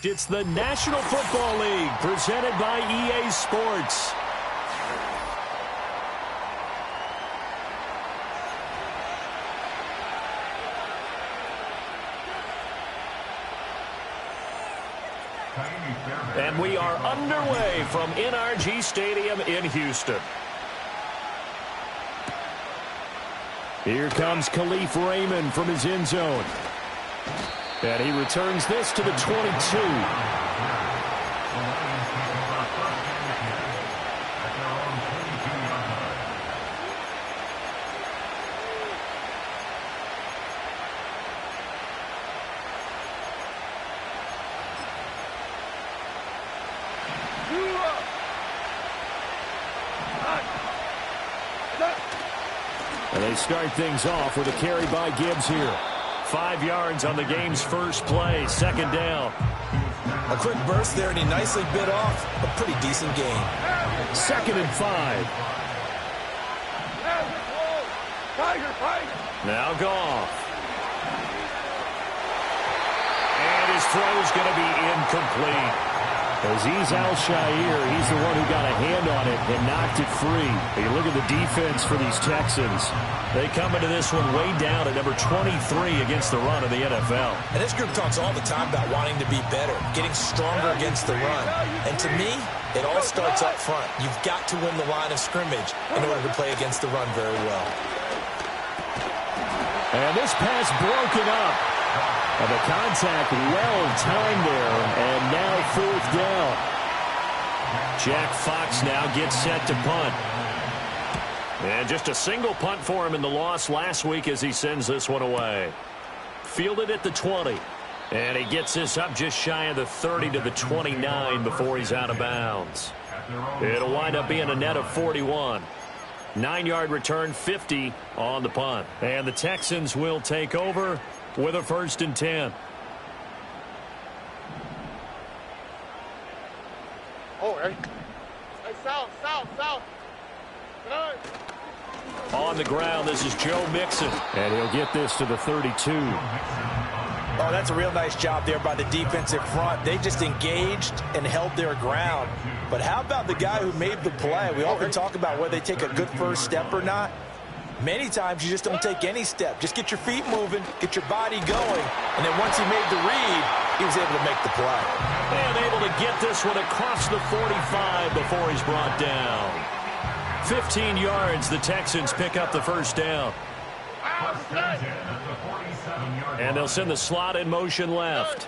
fact, it's the National Football League presented by EA Sports. And we are underway from NRG Stadium in Houston. Here comes Khalif Raymond from his end zone. And he returns this to the 22. And they start things off with a carry by Gibbs here. 5 yards on the game's first play, second down. A quick burst there, and he nicely bit off a pretty decent gain. 2nd and 5. Now Goff. And his throw is going to be incomplete. Aziz Al-Shaair, he's the one who got a hand on it and knocked it free. You look at the defense for these Texans. They come into this one way down at number 23 against the run of the NFL. And this group talks all the time about wanting to be better, getting stronger against the run. And to me, it all starts up front. You've got to win the line of scrimmage in order to play against the run very well. And this pass broken up. And the contact well-timed there, and now 4th down. Jack Fox now gets set to punt. And just a single punt for him in the loss last week as he sends this one away. Fielded at the 20. And he gets this up just shy of the 30 to the 29 before he's out of bounds. It'll wind up being a net of 41. 9-yard return, 50 on the punt. And the Texans will take over with a 1st and 10. Oh, hey, south. On the ground, this is Joe Mixon. And he'll get this to the 32. Oh, that's a real nice job there by the defensive front. They just engaged and held their ground. But how about the guy who made the play? We often talk about whether they take a good first step or not. Many times you just don't take any step. Just get your feet moving, get your body going, and then once he made the read, he was able to make the play. And able to get this one across the 45 before he's brought down. 15 yards, the Texans pick up the 1st down. And they'll send the slot in motion left.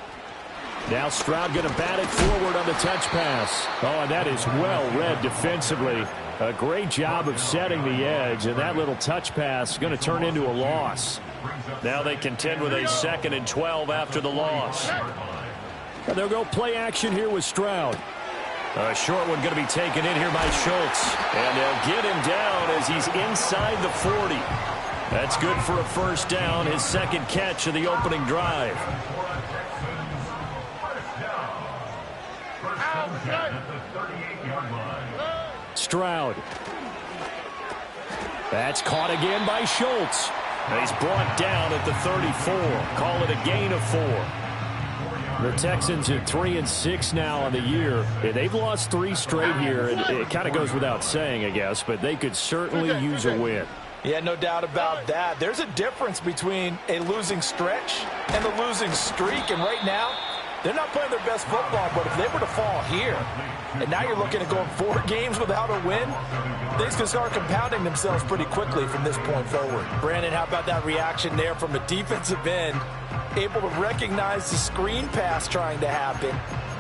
Now Stroud going to bat it forward on the touch pass. Oh, and that is well read defensively. A great job of setting the edge, and that little touch pass is going to turn into a loss. Now they contend with a 2nd and 12 after the loss. And they'll go play action here with Stroud. A short one going to be taken in here by Schultz. And they'll get him down as he's inside the 40. That's good for a 1st down, his 2nd catch of the opening drive. Stroud. That's caught again by Schultz. And he's brought down at the 34. Call it a gain of 4. The Texans are 3-6 now on the year. They've lost 3 straight here. And it kind of goes without saying, I guess, but they could certainly use a win. Yeah, no doubt about that. There's a difference between a losing stretch and a losing streak. And right now, they're not playing their best football, but if they were to fall here, and now you're looking at going 4 games without a win, things can start compounding themselves pretty quickly from this point forward. Brandon, how about that reaction there from a defensive end, able to recognize the screen pass trying to happen,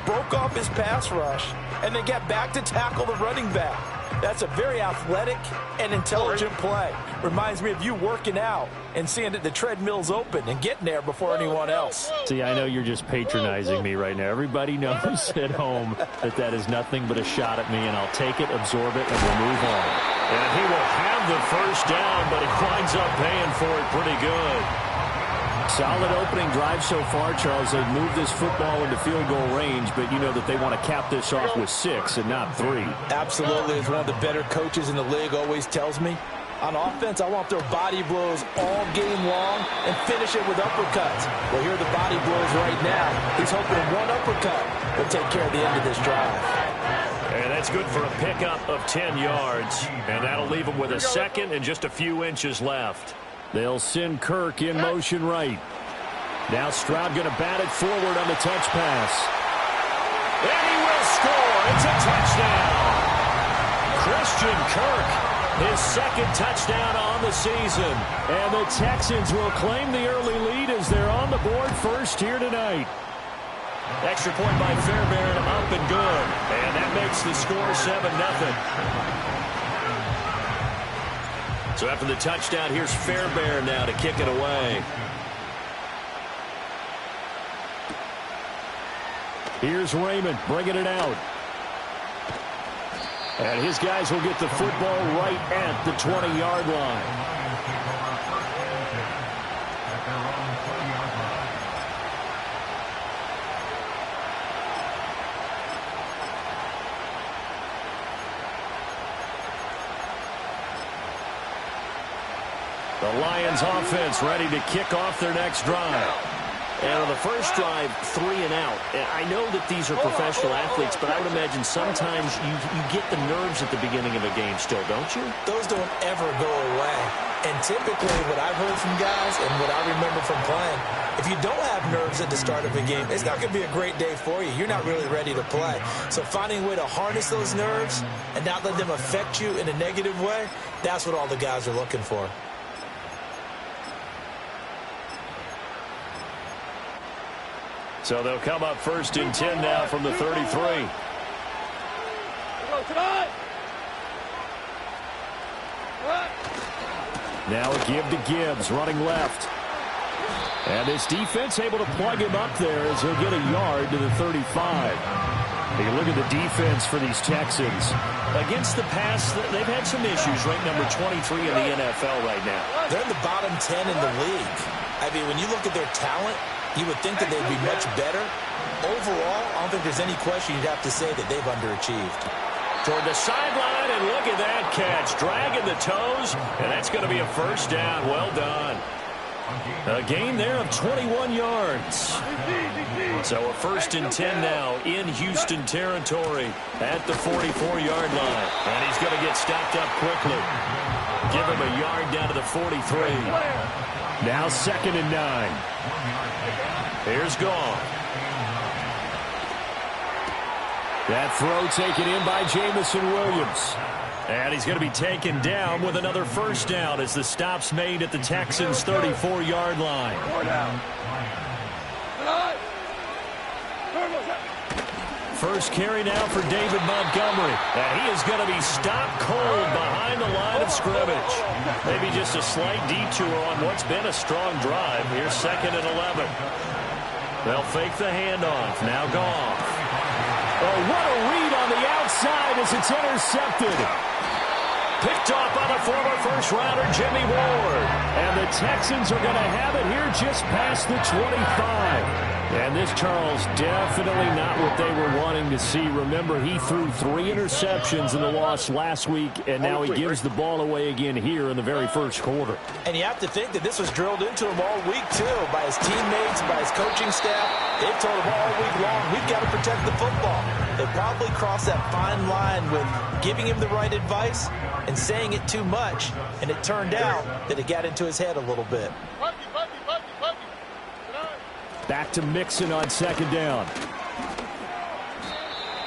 broke off his pass rush, and then get back to tackle the running back. That's a very athletic and intelligent play. Reminds me of you working out and seeing that the treadmill's open and getting there before anyone else. See, I know you're just patronizing me right now. Everybody knows at home that is nothing but a shot at me, and I'll take it, absorb it, and we'll move on. And he will have the 1st down, but he winds up paying for it pretty good. Solid opening drive so far, Charles. They've moved this football into field goal range, but you know that they want to cap this off with 6 and not 3. Absolutely. As one of the better coaches in the league always tells me, On offense, I want their body blows all game long and finish it with uppercuts. Well, here are the body blows right now. He's hoping one uppercut will take care of the end of this drive. And that's good for a pickup of 10 yards. And that'll leave him with a second and just a few inches left. They'll send Kirk in motion right. Now Stroud going to bat it forward on the touch pass. And he will score. It's a touchdown. Christian Kirk, his second touchdown on the season. And the Texans will claim the early lead as they're on the board first here tonight. Extra point by Fairbairn, up and good. And that makes the score 7-0. So after the touchdown, here's Fairbairn now to kick it away. Here's Raymond bringing it out. And his guys will get the football right at the 20-yard line. The Lions offense ready to kick off their next drive. And on the first drive, 3 and out. And I know that these are professional athletes, but I would imagine sometimes you get the nerves at the beginning of a game still, don't you? Those don't ever go away. And typically what I've heard from guys and what I remember from playing, if you don't have nerves at the start of a game, it's not going to be a great day for you. You're not really ready to play. So finding a way to harness those nerves and not let them affect you in a negative way, that's what all the guys are looking for. So they'll come up first and 10 now from the 33. Now a give to Gibbs, running left. And this defense able to plug him up there as he'll get a yard to the 35. You look at the defense for these Texans. Against the pass, they've had some issues, ranked number 23 in the NFL right now. They're in the bottom 10 in the league. I mean, when you look at their talent, you would think that they'd be much better. Overall, I don't think there's any question you'd have to say that they've underachieved. Toward the sideline, and look at that catch. Dragging the toes, and that's going to be a first down. Well done. A gain there of 21 yards. So a first and 10 now in Houston territory at the 44-yard line. And he's going to get stopped up quickly. Give him a yard down to the 43. Now 2nd and 9. Here's Goff. That throw taken in by Jamison Williams. And he's going to be taken down with another first down as the stop's made at the Texans' 34-yard line. First carry now for David Montgomery. And he is going to be stopped cold behind the line of scrimmage. Maybe just a slight detour on what's been a strong drive. Here's 2nd and 11. They'll fake the handoff. Now Goff. Oh, what a read on the outside as it's intercepted. Picked off by the former first-rounder Jimmy Ward. And the Texans are going to have it here just past the 25. And this, Charles, definitely not what they were wanting to see. Remember, he threw 3 interceptions in the loss last week, and now he gives the ball away again here in the very first quarter. And you have to think that this was drilled into him all week, too, by his teammates, by his coaching staff. They've told him all week long, we've got to protect the football. They probably crossed that fine line with giving him the right advice and saying it too much, and it turned out that it got into his head a little bit. Back to Mixon on 2nd down.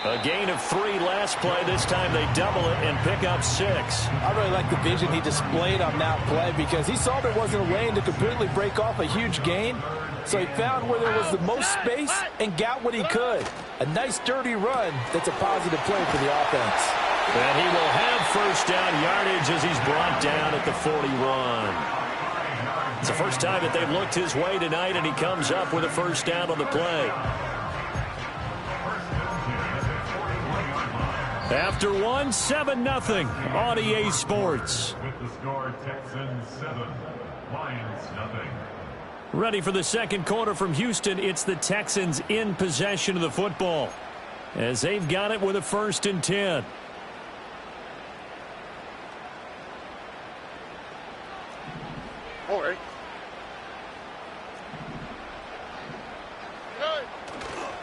A gain of 3 last play. This time they double it and pick up 6. I really like the vision he displayed on that play because he saw there wasn't a lane to completely break off a huge gain. So he found where there was the most space and got what he could. A nice dirty run that's a positive play for the offense. And he will have first down yardage as he's brought down at the 41. It's the first time that they've looked his way tonight, and he comes up with a first down on the play. After 7-0 on EA Sports. With the score, Texans 7, Lions nothing. Ready for the second quarter from Houston. It's the Texans in possession of the football as they've got it with a 1st and 10. Oh, ready?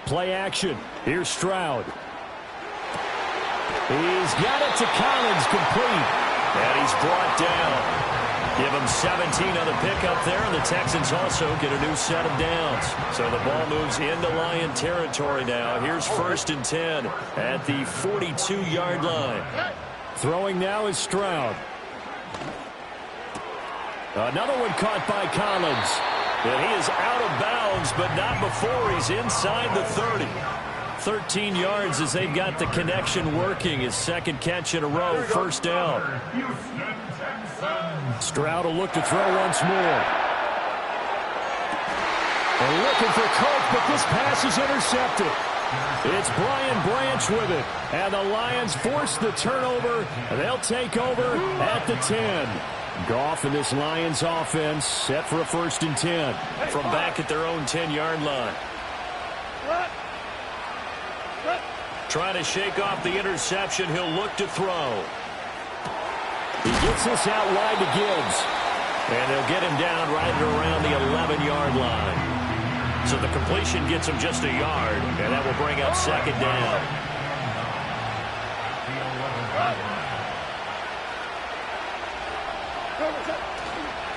Play action. Here's Stroud. He's got it to Collins, complete. And he's brought down. Give him 17 on the pickup there, and the Texans also get a new set of downs. So the ball moves into Lion territory now. Here's 1st and 10 at the 42-yard line. Throwing now is Stroud. Another one caught by Collins. And he is out of bounds, but not before he's inside the 30. 13 yards as they've got the connection working. His second catch in a row, 1st down. Stroud will look to throw once more. And looking for Coke, but this pass is intercepted. It's Brian Branch with it. And the Lions force the turnover. And they'll take over at the 10. Goff and this Lions offense set for a 1st and 10 from back at their own 10-yard line. Trying to shake off the interception. He'll look to throw. He gets this out wide to Gibbs. And they'll get him down right around the 11-yard line. So the completion gets him just a yard, and that will bring up 2nd down.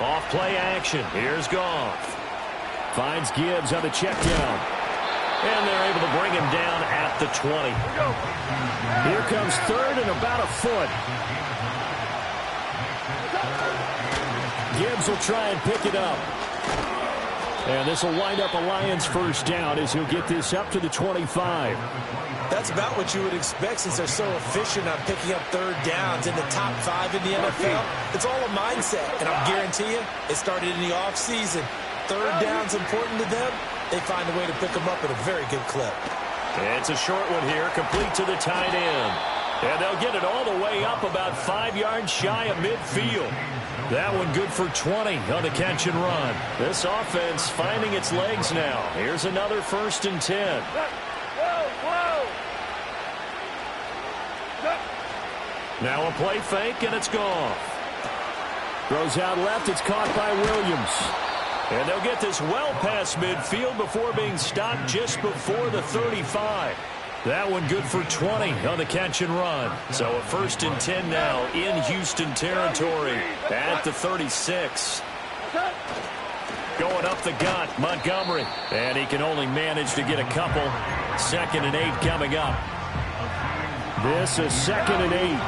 Off play action. Here's Goff. Finds Gibbs on the check down. And they're able to bring him down at the 20. Here comes 3rd and about a foot. Gibbs will try and pick it up. And this will wind up a Lions 1st down as he'll get this up to the 25. That's about what you would expect since they're so efficient on picking up 3rd downs in the top 5 in the NFL. It's all a mindset, and I'll guarantee you it started in the offseason. 3rd down's important to them. They find a way to pick them up at a very good clip. It's a short one here, complete to the tight end. And they'll get it all the way up about 5 yards shy of midfield. That one good for 20 on the catch and run. This offense finding its legs now. Here's another 1st and 10. Now a play fake, and it's Goff. Throws out left. It's caught by Williams. And they'll get this well past midfield before being stopped just before the 35. That one good for 20 on the catch and run. So a 1st and 10 now in Houston territory at the 36. Going up the gut, Montgomery. And he can only manage to get a couple. 2nd and 8 coming up. This is 2nd and 8.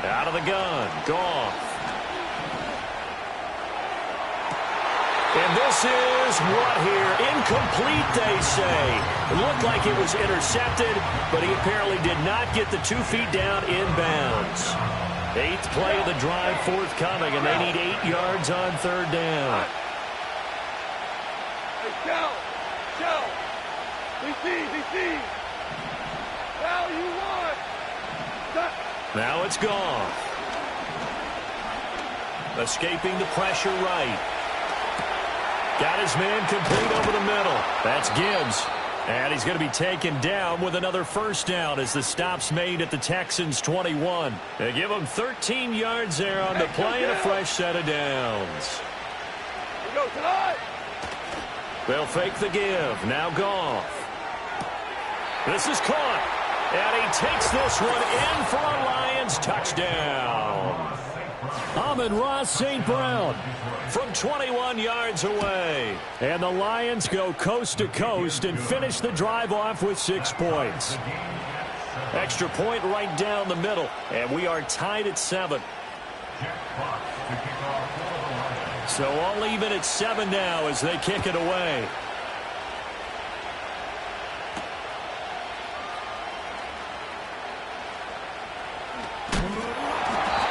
Out of the gun, Goff. And this is what here? Incomplete, they say. It looked like it was intercepted, but he apparently did not get the 2 feet down inbounds. 8th play of the drive forthcoming, and they need 8 yards on 3rd down. Now it's Goff. Escaping the pressure right. Got his man complete over the middle. That's Gibbs. And he's going to be taken down with another 1st down as the stop's made at the Texans' 21. They give him 13 yards there on the play and a fresh set of downs. They'll fake the give. Now Goff. This is caught. And he takes this one in for a Lions touchdown. Amon-Ra St. Brown from 21 yards away. And the Lions go coast to coast and finish the drive off with 6 points. Extra point right down the middle. And we are tied at 7. So all even at 7 now as they kick it away.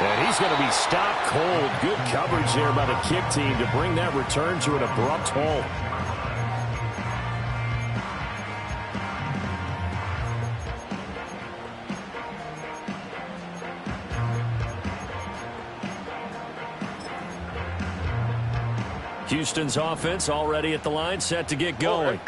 And he's going to be stopped cold. Good coverage there by the kick team to bring that return to an abrupt halt. Houston's offense already at the line, set to get going.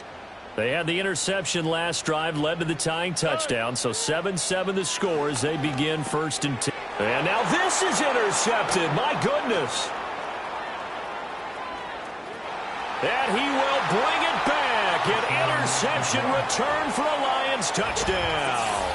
They had the interception last drive, led to the tying touchdown. So 7-7 the score as they begin 1st and 10. And now this is intercepted. My goodness. And he will bring it back. An interception return for a Lions touchdown.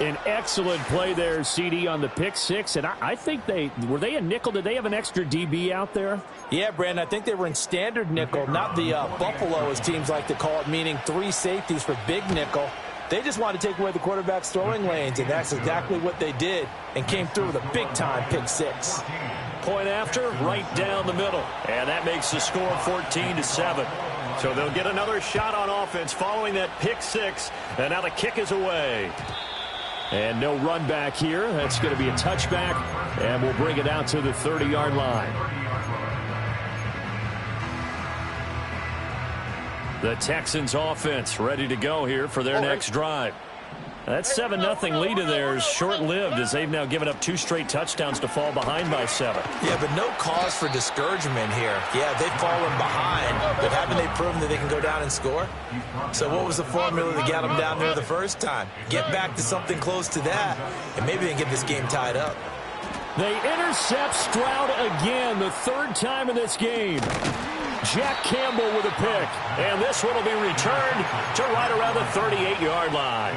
An excellent play there, CD, on the pick six. And I think were they a nickel? Did they have an extra DB out there? Yeah, Brandon, I think they were in standard nickel, not the Buffalo, as teams like to call it, meaning 3 safeties for big nickel. They just wanted to take away the quarterback's throwing lanes, and that's exactly what they did, and came through with a big-time pick six. Point after, right down the middle. And that makes the score 14-7. So they'll get another shot on offense following that pick six. And now the kick is away. And no run back here. That's going to be a touchback. And we'll bring it out to the 30-yard line. The Texans offense ready to go here for their next drive. That 7-0 lead of theirs short-lived as they've now given up 2 straight touchdowns to fall behind by 7. Yeah, but no cause for discouragement here. Yeah, they've fallen behind, but haven't they proven that they can go down and score? So what was the formula that got them down there the first time? Get back to something close to that, and maybe they can get this game tied up. They intercept Stroud again, the 3rd time in this game. Jack Campbell with a pick, and this one will be returned to right around the 38-yard line.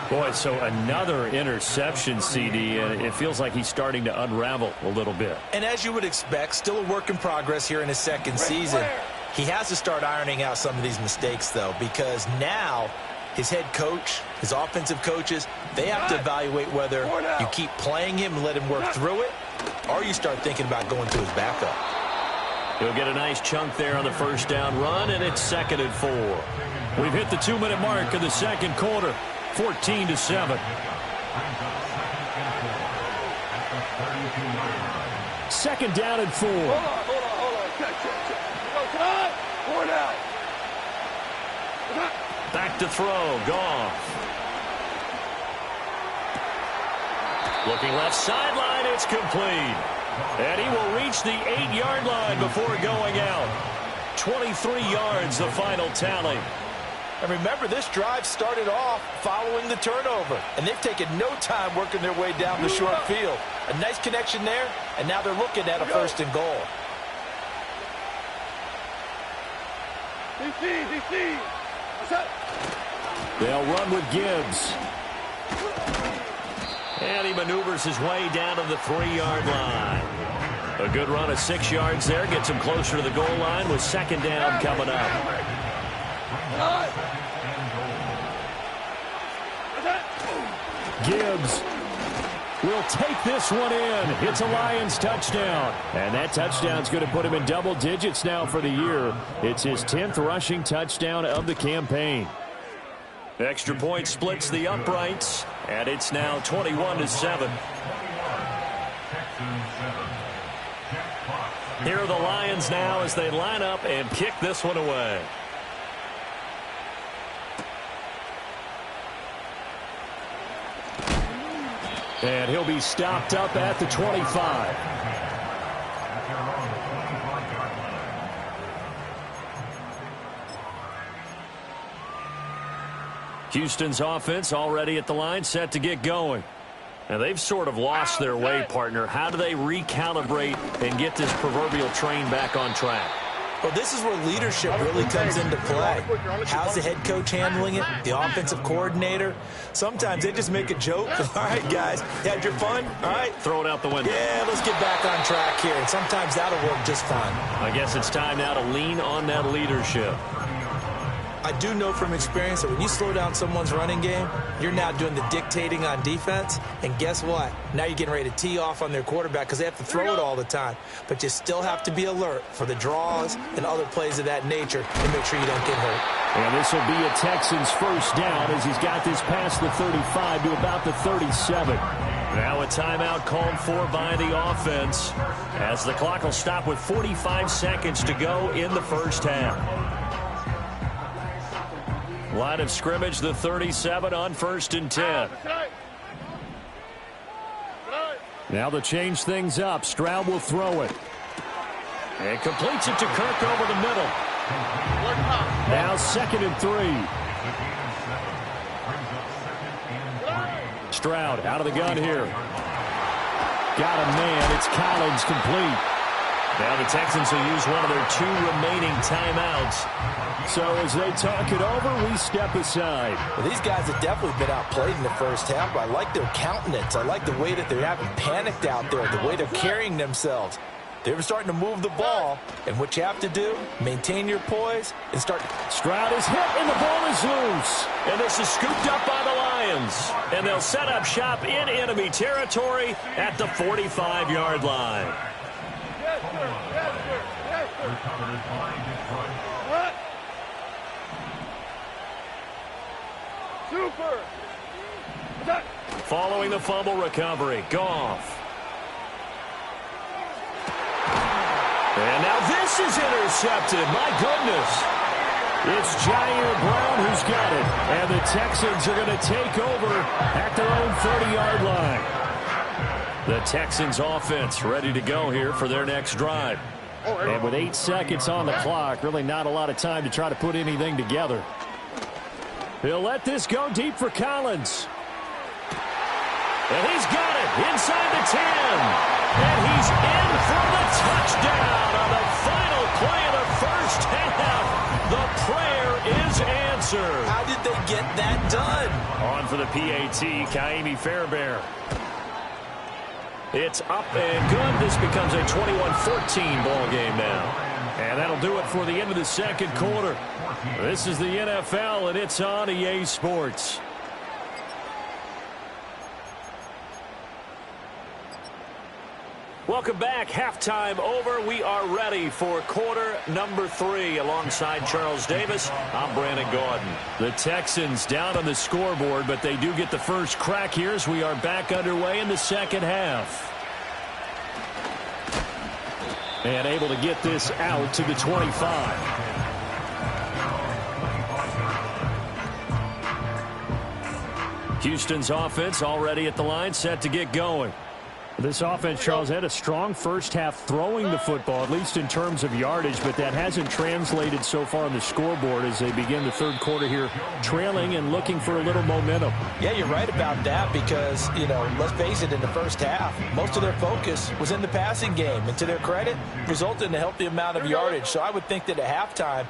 Boy, so another interception, CD, and it feels like he's starting to unravel a little bit. And as you would expect, still a work in progress here in his 2nd season. He has to start ironing out some of these mistakes, though, because now his head coach, his offensive coaches, they have to evaluate whether you keep playing him and let him work through it, or you start thinking about going to his backup. He'll get a nice chunk there on the 1st down run, and it's 2nd and 4. We've hit the 2-minute mark of the 2nd quarter. 14-7. 2nd down and 4. Hold on. Check. Go, time. 4 now. Back to throw. Goff. Looking left sideline. It's complete. And he will reach the 8-yard line before going out. 23 yards, the final tally. And remember, this drive started off following the turnover, and they've taken no time working their way down the short field. A nice connection there, and now they're looking at a 1st and goal. DC. What's up? They'll run with Gibbs. And he maneuvers his way down to the 3-yard line. A good run of 6 yards there. Gets him closer to the goal line with 2nd down coming up. Gibbs will take this one in. It's a Lions touchdown. And that touchdown's going to put him in double digits now for the year. It's his 10th rushing touchdown of the campaign. Extra point splits the uprights, and it's now 21-7. Here are the Lions now as they line up and kick this one away. And he'll be stopped up at the 25. Houston's offense already at the line, set to get going. Now, they've sort of lost their way, partner. How do they recalibrate and get this proverbial train back on track? Well, this is where leadership really comes into play. How's the head coach handling it? The offensive coordinator? Sometimes they just make a joke. All right, guys, you had your fun? All right. Throw it out the window. Yeah, let's get back on track here. And sometimes that'll work just fine. I guess it's time now to lean on that leadership. I do know from experience that when you slow down someone's running game, you're now doing the dictating on defense. And guess what? Now you're getting ready to tee off on their quarterback because they have to throw it all the time. But you still have to be alert for the draws and other plays of that nature to make sure you don't get hurt. And this will be a Texans 1st down as he's got this past the 35 to about the 37. Now a timeout called for by the offense as the clock will stop with 45 seconds to go in the 1st half. Line of scrimmage, the 37 on 1st and 10. Now to change things up, Stroud will throw it. And completes it to Kirk over the middle. Now 2nd and 3. Stroud out of the gun here. Got a man. It's Collins complete. Now the Texans will use one of their 2 remaining timeouts. So as they talk it over, we step aside. Well, these guys have definitely been outplayed in the first half, but I like their countenance. I like the way that they haven't panicked out there, the way they're carrying themselves. They're starting to move the ball, and what you have to do, maintain your poise and start. Stroud is hit, and the ball is loose. And this is scooped up by the Lions. And they'll set up shop in enemy territory at the 45-yard line. Yes, sir. Yes, sir. Yes, sir. Recovered by Detroit. What? Super. Attack. Following the fumble recovery, Goff. And now this is intercepted. My goodness. It's Jair Brown who's got it. And the Texans are going to take over at their own 30-yard line. The Texans offense ready to go here for their next drive. And with 8 seconds on the clock, really not a lot of time to try to put anything together. He'll let this go deep for Collins. And he's got it inside the 10. And he's in for the touchdown on the final play of the first half. The prayer is answered. How did they get that done? On for the PAT, Kaimi Fairbairn. It's up and good. This becomes a 21-14 ball game now. And that'll do it for the end of the second quarter. This is the NFL, and it's on EA Sports. Welcome back. Halftime over. We are ready for quarter number 3. Alongside Charles Davis, I'm Brandon Gaudin. The Texans down on the scoreboard, but they do get the first crack here as we are back underway in the second half. And able to get this out to the 25. Houston's offense already at the line, set to get going. This offense, Charles, had a strong first half throwing the football, at least in terms of yardage, but that hasn't translated so far on the scoreboard as they begin the third quarter here, trailing and looking for a little momentum. Yeah, you're right about that because, let's face it, in the first half, most of their focus was in the passing game, and to their credit, resulted in a healthy amount of yardage. So I would think that at halftime,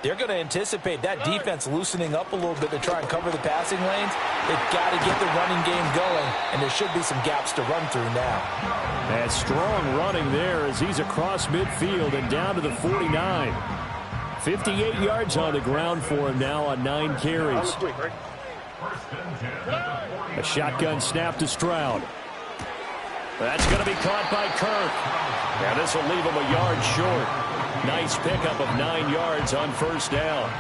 they're going to anticipate that defense loosening up a little bit to try and cover the passing lanes. They've got to get the running game going, and there should be some gaps to run through now. And strong running there as he's across midfield and down to the 49. 58 yards on the ground for him now on 9 carries. A shotgun snap to Stroud. That's going to be caught by Kirk. Now this will leave him a yard short. Nice pickup of 9 yards on first down.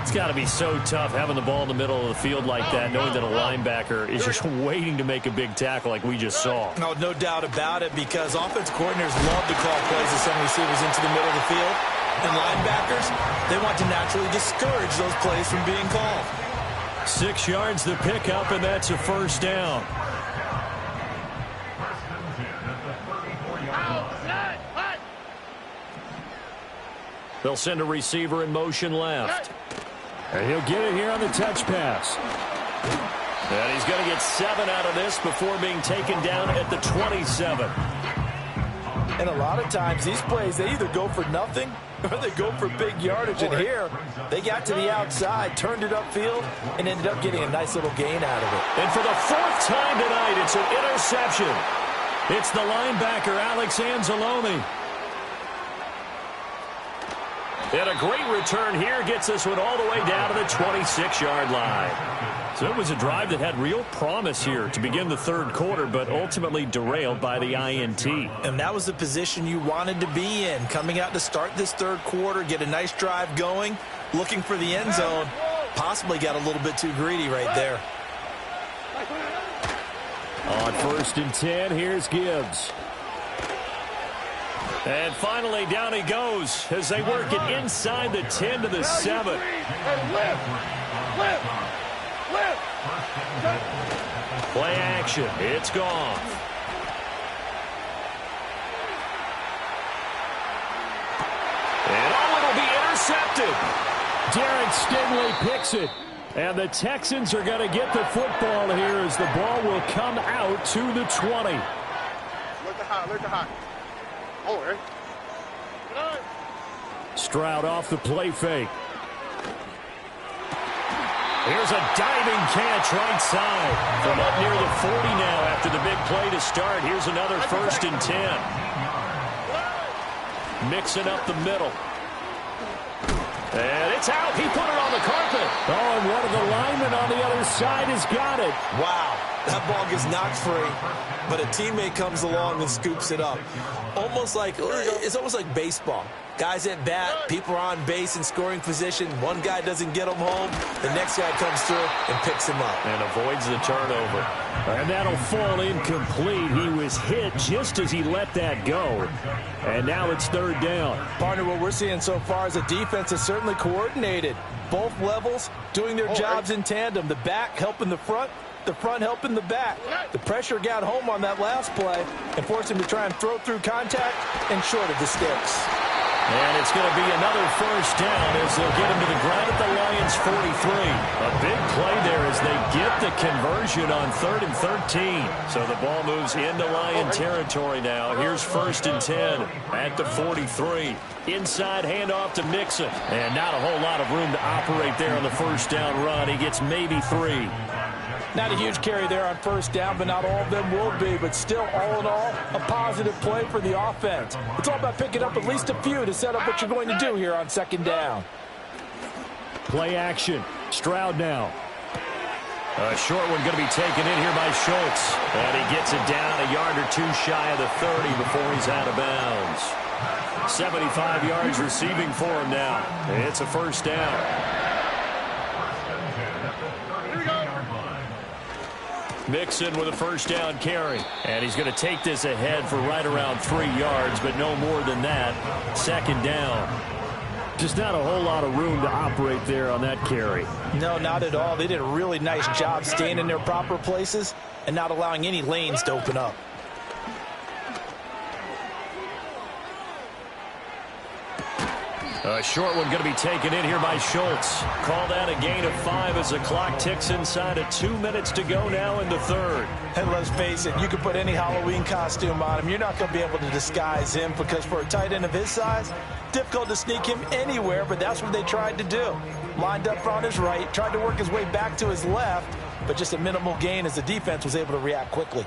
It's got to be so tough having the ball in the middle of the field like that, knowing that a linebacker is just waiting to make a big tackle like we just saw. No doubt about it, because offense coordinators love to call plays to send receivers into the middle of the field. And linebackers, they want to naturally discourage those plays from being called. 6 yards the pickup, and that's a first down. They'll send a receiver in motion left. And he'll get it here on the touch pass. And he's going to get 7 out of this before being taken down at the 27. And a lot of times these plays, they either go for nothing or they go for big yardage. And here, they got to the outside, turned it upfield, and ended up getting a nice little gain out of it. And for the 4th time tonight, it's an interception. It's the linebacker, Alex Anzalone. And a great return here gets this one all the way down to the 26-yard line. So it was a drive that had real promise here to begin the third quarter, but ultimately derailed by the INT. And that was the position you wanted to be in, coming out to start this third quarter, get a nice drive going, looking for the end zone. Possibly got a little bit too greedy right there. On 1st and 10, here's Gibbs. And finally, down he goes as they work it inside the 10 to the 7. Play action. It's gone. And it'll be intercepted. Derek Stingley picks it. And the Texans are going to get the football here as the ball will come out to the 20. Look to high. Oh, right. Stroud off the play fake. Here's a diving catch right side. From up near the 40 now after the big play to start. Here's another 1st and 10. Mixing up the middle. And it's out. He put it on the carpet. Oh, and one of the linemen on the other side has got it. Wow, that ball gets knocked free, but a teammate comes along and scoops it up. It's almost like baseball. Guys at bat, people are on base in scoring position. One guy doesn't get him home. The next guy comes through and picks him up. And avoids the turnover. And that'll fall incomplete. He was hit just as he let that go. And now it's 3rd down. Partner, what we're seeing so far is a defense is certainly coordinated. Both levels doing their jobs in tandem. The back helping the front helping the back. The pressure got home on that last play and forced him to try and throw through contact and short of the sticks. And it's going to be another 1st down as they'll get him to the ground at the Lions 43. A big play there as they get the conversion on 3rd and 13. So the ball moves into Lion territory now. Here's 1st and 10 at the 43. Inside handoff to Mixon. And not a whole lot of room to operate there on the 1st down run. He gets maybe 3. Not a huge carry there on 1st down, but not all of them will be. But still, all in all, a positive play for the offense. It's all about picking up at least a few to set up what you're going to do here on 2nd down. Play action. Stroud now. A short one going to be taken in here by Schultz. And he gets it down a yard or two shy of the 30 before he's out of bounds. 75 yards receiving for him now. It's a 1st down. Mixon with a 1st down carry. And he's going to take this ahead for right around 3 yards, but no more than that. 2nd down. Just not a whole lot of room to operate there on that carry. No, not at all. They did a really nice job staying in their proper places and not allowing any lanes to open up. A short one going to be taken in here by Schultz. Called out a gain of 5 as the clock ticks inside of 2 minutes to go now in the 3rd. And let's face it, you can put any Halloween costume on him. You're not going to be able to disguise him because for a tight end of his size, difficult to sneak him anywhere, but that's what they tried to do. Lined up on his right, tried to work his way back to his left, but just a minimal gain as the defense was able to react quickly.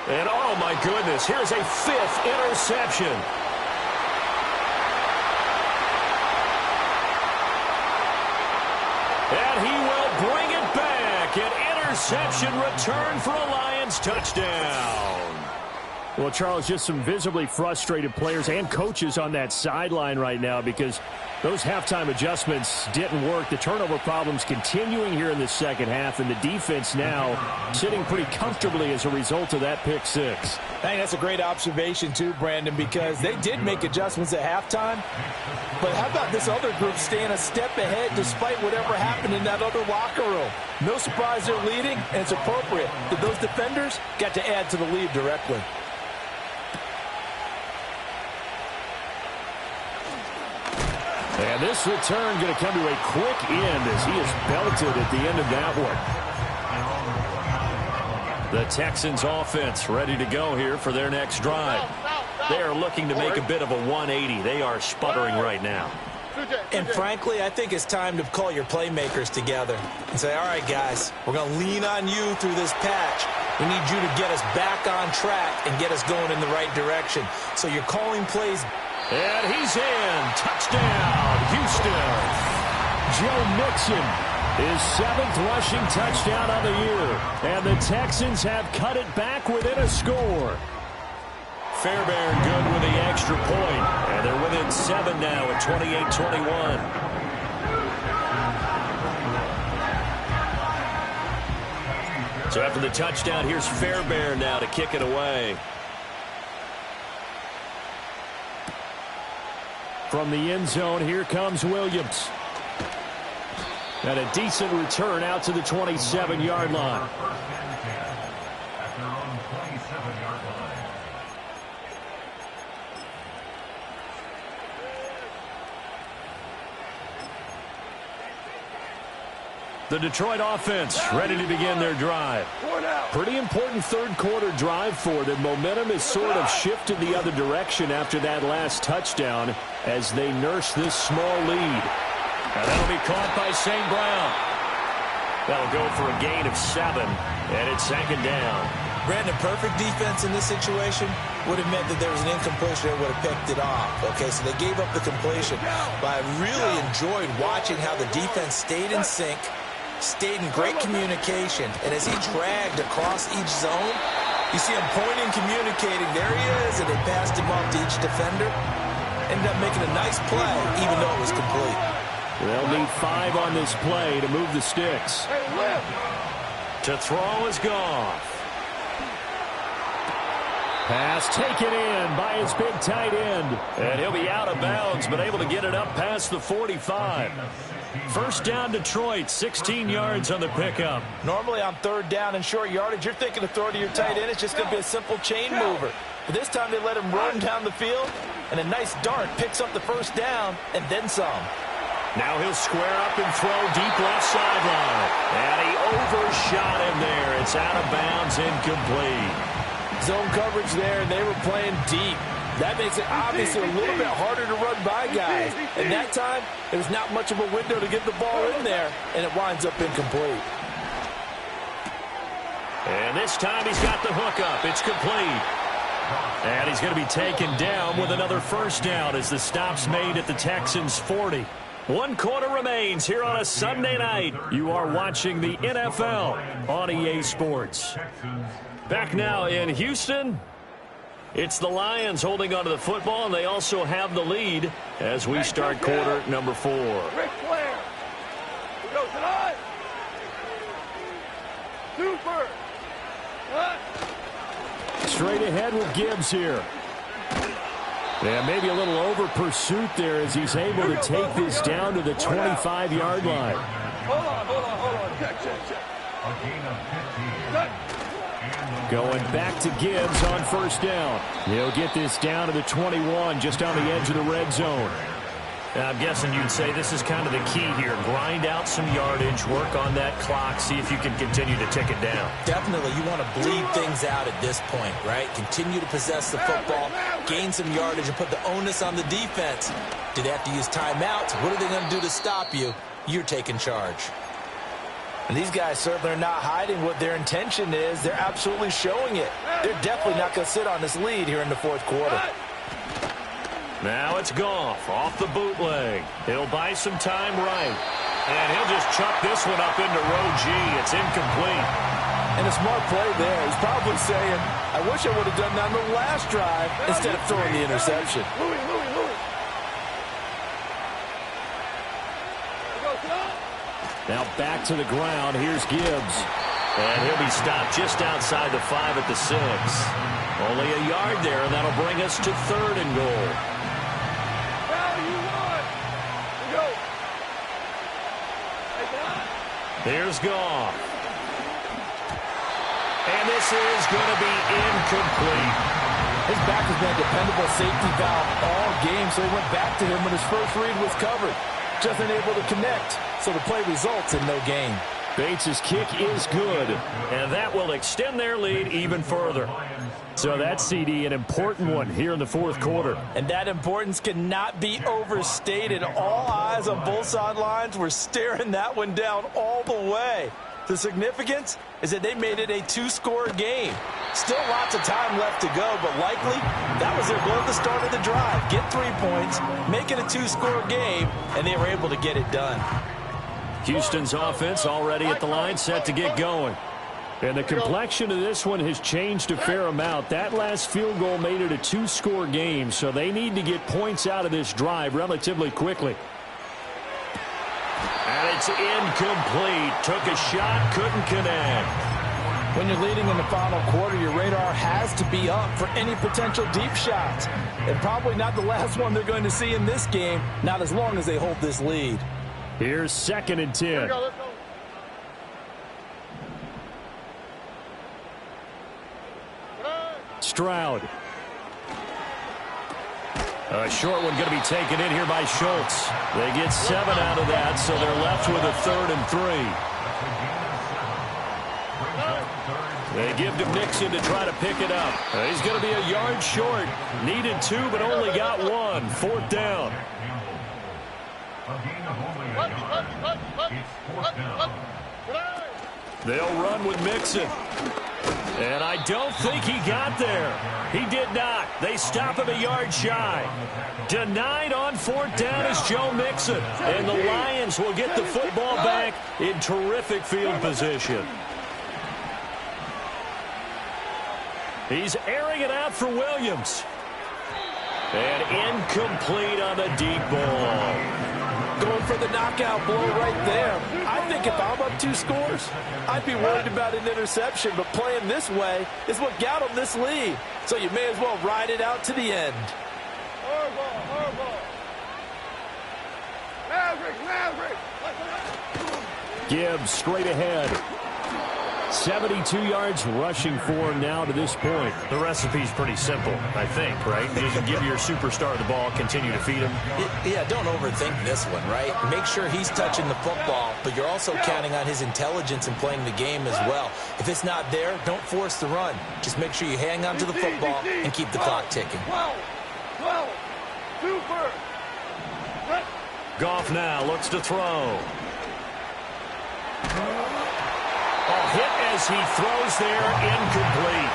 And oh my goodness, here's a 5th interception. And he will bring it back. An interception return for a Lions touchdown. Well, Charles, just some visibly frustrated players and coaches on that sideline right now because those halftime adjustments didn't work. The turnover problems continuing here in the 2nd half, and the defense now sitting pretty comfortably as a result of that pick 6. I think that's a great observation too, Brandon, because they did make adjustments at halftime. But how about this other group staying a step ahead despite whatever happened in that other locker room? No surprise they're leading, and it's appropriate that those defenders got to add to the lead directly. And this return going to come to a quick end as he is belted at the end of that one. The Texans offense ready to go here for their next drive. They are looking to make a bit of a 180. They are sputtering right now. And frankly, I think it's time to call your playmakers together and say, all right, guys, we're going to lean on you through this patch. We need you to get us back on track and get us going in the right direction. So you're calling plays. And he's in. Touchdown, Houston. Joe Mixon, his 7th rushing touchdown of the year. And the Texans have cut it back within a score. Fairbairn good with the extra point. And they're within 7 now at 28-21. So after the touchdown, here's Fairbairn now to kick it away. From the end zone, here comes Williams. And a decent return out to the 27-yard line. The Detroit offense ready to begin their drive. Pretty important third-quarter drive for them. Momentum has sort of shifted the other direction after that last touchdown as they nurse this small lead. And that'll be caught by St. Brown. That'll go for a gain of 7, and it's second down. Brandon, perfect defense in this situation would have meant that there was an incompletion that would have picked it off. Okay, so they gave up the completion. But I really enjoyed watching how the defense stayed in sync, stayed in great communication, and as he dragged across each zone, you see him pointing, communicating. There he is, and they passed him off to each defender. Ended up making a nice play, even though it was complete. They'll need 5 on this play to move the sticks. To throw is Goff. Pass taken in by his big tight end. And he'll be out of bounds, but able to get it up past the 45. First down, Detroit, 16 yards on the pickup. Normally on third down and short yardage, you're thinking of throwing to your tight end. It's just going to be a simple chain mover. But this time they let him run down the field, and a nice dart picks up the first down and then some. Now he'll square up and throw deep left sideline. And he overshot him there. It's out of bounds, incomplete. Zone coverage there, and they were playing deep. That makes it obviously a little bit harder to run by guys. And that time, there's not much of a window to get the ball in there, and it winds up incomplete. And this time he's got the hook up. It's complete. And he's going to be taken down with another first down as the stop's made at the Texans' 40. 1 quarter remains here on a Sunday night. You are watching the NFL on EA Sports. Back now in Houston, it's the Lions holding onto the football, and they also have the lead as we start quarter number 4. Ric Flair. He goes tonight. Super. Straight ahead with Gibbs here. Yeah, maybe a little over pursuit there as he's able to take this down to the 25-yard line. Hold on. Check. A gain of 15. Going back to Gibbs on first down. He'll get this down to the 21, just on the edge of the red zone. I'm guessing you'd say this is kind of the key here. Grind out some yardage, work on that clock, see if you can continue to tick it down. Definitely, you want to bleed things out at this point, right? Continue to possess the football, gain some yardage, and put the onus on the defense. Do they have to use timeouts? What are they going to do to stop you? You're taking charge. And these guys certainly are not hiding what their intention is. They're absolutely showing it. They're definitely not going to sit on this lead here in the fourth quarter. Now it's Goff off the bootleg. He'll buy some time right. And he'll just chuck this one up into row G. It's incomplete. And a smart play there. He's probably saying, I wish I would have done that on the last drive instead of throwing the interception. Louis. Now back to the ground. Here's Gibbs. And he'll be stopped just outside the 5 at the 6. Only a yard there, and that'll bring us to 3rd and goal. Here's Goff. And this is going to be incomplete. His back has been a dependable safety valve all game, so he went back to him when his first read was covered. Just unable to connect, so the play results in no gain. Bates' kick is good, and that will extend their lead even further. So that's, CD, an important one here in the fourth quarter. And that importance cannot be overstated. All eyes on both sidelines were staring that one down all the way. The significance is that they made it a 2-score game. Still lots of time left to go, but likely that was their goal at the start of the drive. Get 3 points, make it a 2-score game, and they were able to get it done. Houston's offense already at the line, set to get going. And the complexion of this one has changed a fair amount. That last field goal made it a 2-score game, so they need to get points out of this drive relatively quickly. And it's incomplete. Took a shot, couldn't connect. When you're leading in the final quarter, your radar has to be up for any potential deep shots. And probably not the last one they're going to see in this game, not as long as they hold this lead. Here's 2nd and 10. Let's go. Stroud. A short one going to be taken in here by Schultz. They get 7 out of that, so they're left with a 3rd and 3. They give to Mixon to try to pick it up. He's going to be a yard short. Needed 2, but only got 1. 4th down. A gain of only a yard. It's 4th down. They'll run with Mixon. And I don't think he got there. He did not. They stop him a yard shy. Denied on 4th down is Joe Mixon. And the Lions will get the football back in terrific field position. He's airing it out for Williams. And incomplete on the deep ball. Going for the knockout blow right there. I think if I'm up 2 scores, I'd be worried about an interception, but playing this way is what got him this lead. So you may as well ride it out to the end. Maverick. Gibbs straight ahead. 72 yards rushing for him now to this point. The recipe's pretty simple, I think, right? Just give your superstar the ball, continue to feed him. Yeah, don't overthink this one, right? Make sure he's touching the football, but you're also counting on his intelligence and playing the game as well. If it's not there, don't force the run. Just make sure you hang on to the football and keep the clock ticking. 12. 2 first. Goff now looks to throw. Hit as he throws there, incomplete.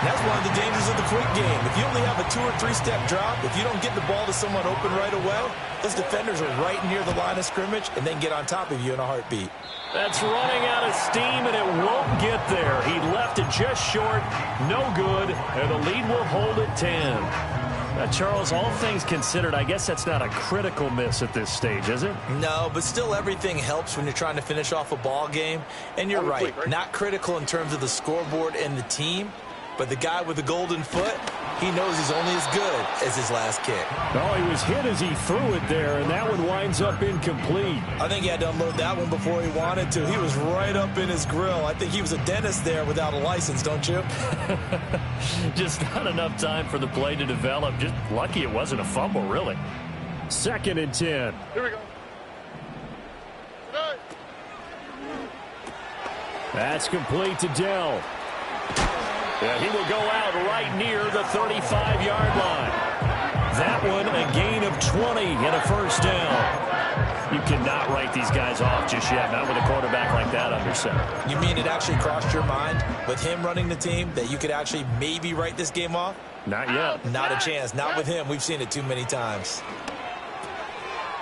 That's one of the dangers of the quick game. If you only have a 2- or 3-step drop, if you don't get the ball to someone open right away, those defenders are right near the line of scrimmage and then get on top of you in a heartbeat. That's running out of steam, and it won't get there. He left it just short, no good, and the lead will hold at 10. Charles, all things considered, I guess that's not a critical miss at this stage, is it? No, but still everything helps when you're trying to finish off a ball game. And you're right, not critical in terms of the scoreboard and the team, but the guy with the golden foot, he knows he's only as good as his last kick. Oh, he was hit as he threw it there, and that one winds up incomplete. I think he had to unload that one before he wanted to. He was right up in his grill. I think he was a dentist there without a license, don't you? Just not enough time for the play to develop. Just lucky it wasn't a fumble, really. 2nd and 10. Here we go. That's complete to Dell. Yeah, he will go out right near the 35-yard line. That one, a gain of 20 and a 1st down. You cannot write these guys off just yet, not with a quarterback like that under center. You mean it actually crossed your mind with him running the team that you could actually maybe write this game off? Not yet. Not a chance. Not with him. We've seen it too many times.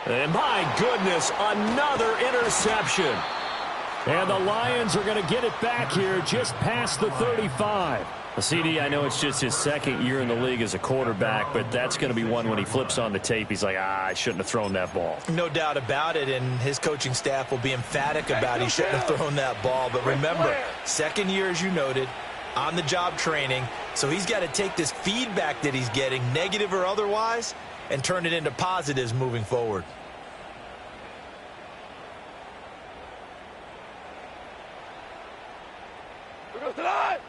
And my goodness, another interception. And the Lions are going to get it back here just past the 35. CD, I know it's just his 2nd year in the league as a quarterback, but that's going to be one when he flips on the tape. He's like, I shouldn't have thrown that ball. No doubt about it, and his coaching staff will be emphatic about he shouldn't have thrown that ball. But remember, 2nd year, as you noted, on-the-job training, so he's got to take this feedback that he's getting, negative or otherwise, and turn it into positives moving forward. Here goes tonight.